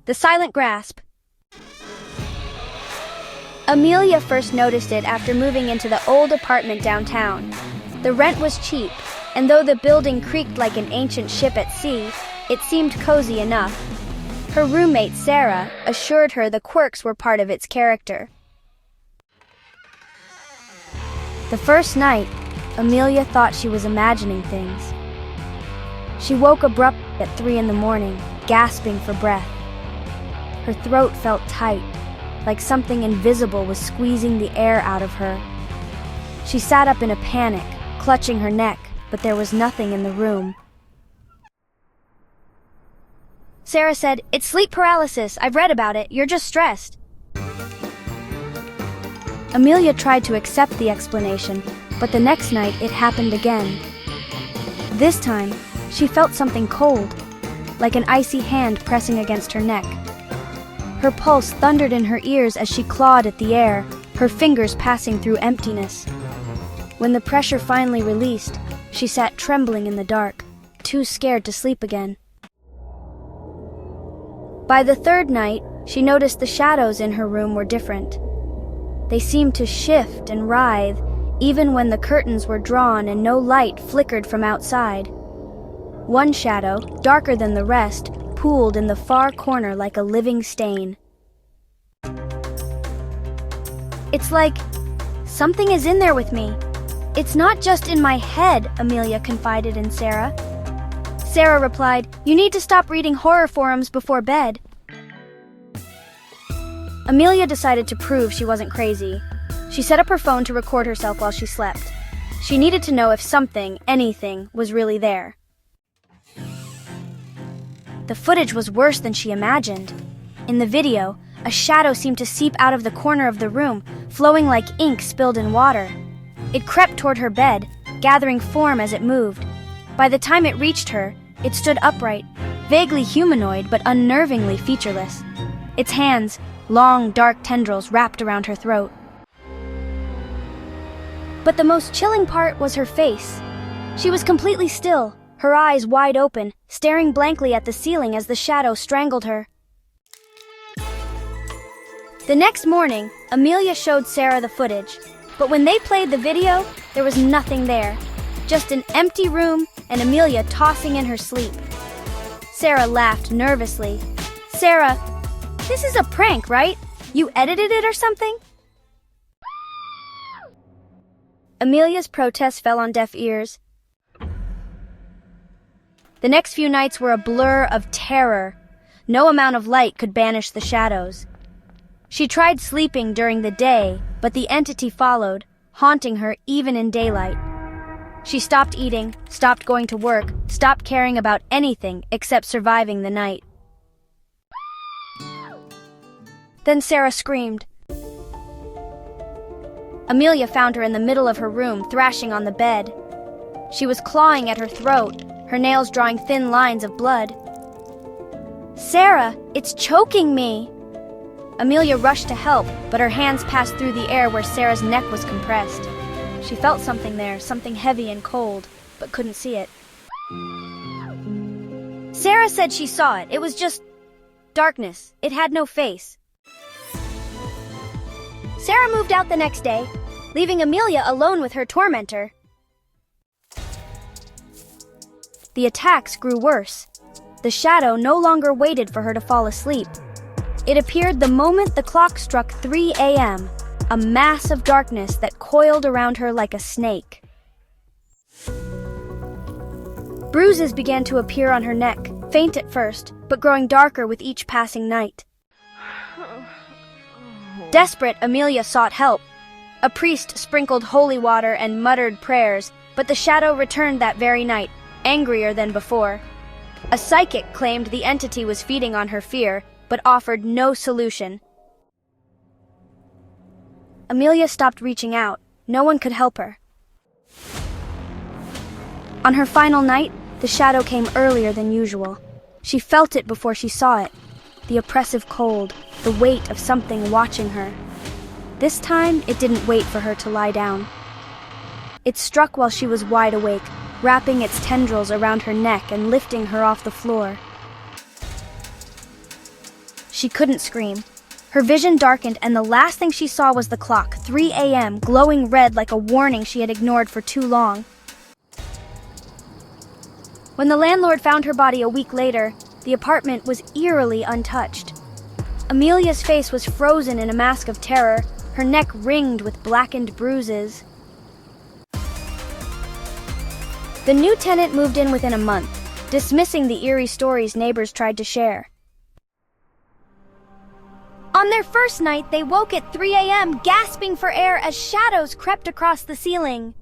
The silent grasp. Amelia first noticed it after moving into the old apartment downtown. The rent was cheap, and though the building creaked like an ancient ship at sea, it seemed cozy enough. Her roommate, Sarah, assured her the quirks were part of its character. The first night, Amelia thought she was imagining things. She woke abruptly at 3 a.m, gasping for breath. Her throat felt tight, like something invisible was squeezing the air out of her. She sat up in a panic, clutching her neck, but there was nothing in the room. Sarah said, "It's sleep paralysis. I've read about it. You're just stressed." Amelia tried to accept the explanation, but the next night it happened again. This time, she felt something cold, like an icy hand pressing against her neck. Her pulse thundered in her ears as she clawed at the air, her fingers passing through emptiness. When the pressure finally released, she sat trembling in the dark, too scared to sleep again. By the third night, she noticed the shadows in her room were different. They seemed to shift and writhe, even when the curtains were drawn and no light flickered from outside. One shadow, darker than the rest, pooled in the far corner like a living stain. "It's like something is in there with me. It's not just in my head," Amelia confided in Sarah. Sarah replied, "You need to stop reading horror forums before bed." Amelia decided to prove she wasn't crazy. She set up her phone to record herself while she slept. She needed to know if something, anything, was really there. The footage was worse than she imagined. In the video, a shadow seemed to seep out of the corner of the room, flowing like ink spilled in water. It crept toward her bed, gathering form as it moved. By the time it reached her, it stood upright, vaguely humanoid but unnervingly featureless. Its hands, long dark tendrils, wrapped around her throat. But the most chilling part was her face. She was completely still, her eyes wide open, staring blankly at the ceiling as the shadow strangled her. The next morning, Amelia showed Sarah the footage, but when they played the video, there was nothing there. Just an empty room and Amelia tossing in her sleep. Sarah laughed nervously. "Sarah, this is a prank, right? You edited it or something?" Amelia's protest fell on deaf ears. The next few nights were a blur of terror. No amount of light could banish the shadows. She tried sleeping during the day, but the entity followed, haunting her even in daylight. She stopped eating, stopped going to work, stopped caring about anything except surviving the night. Then Sarah screamed. Amelia found her in the middle of her room, thrashing on the bed. She was clawing at her throat, her nails drawing thin lines of blood. "Sarah, it's choking me!" Amelia rushed to help, but her hands passed through the air where Sarah's neck was compressed. She felt something there, something heavy and cold, but couldn't see it. Sarah said she saw it. It was just darkness. It had no face. Sarah moved out the next day, leaving Amelia alone with her tormentor. The attacks grew worse. The shadow no longer waited for her to fall asleep. It appeared the moment the clock struck 3 a.m., a mass of darkness that coiled around her like a snake. Bruises began to appear on her neck, faint at first, but growing darker with each passing night. Desperate, Amelia sought help. A priest sprinkled holy water and muttered prayers, but the shadow returned that very night, angrier than before. A psychic claimed the entity was feeding on her fear, but offered no solution. Amelia stopped reaching out. No one could help her. On her final night, the shadow came earlier than usual. She felt it before she saw it. The oppressive cold, the weight of something watching her. This time, it didn't wait for her to lie down. It struck while she was wide awake, wrapping its tendrils around her neck and lifting her off the floor. she couldn't scream. Her vision darkened, and the last thing she saw was the clock, 3 a.m., glowing red like a warning she had ignored for too long. When the landlord found her body a week later, the apartment was eerily untouched. Amelia's face was frozen in a mask of terror, her neck ringed with blackened bruises. The new tenant moved in within a month, dismissing the eerie stories neighbors tried to share. On their first night, they woke at 3 a.m., gasping for air as shadows crept across the ceiling.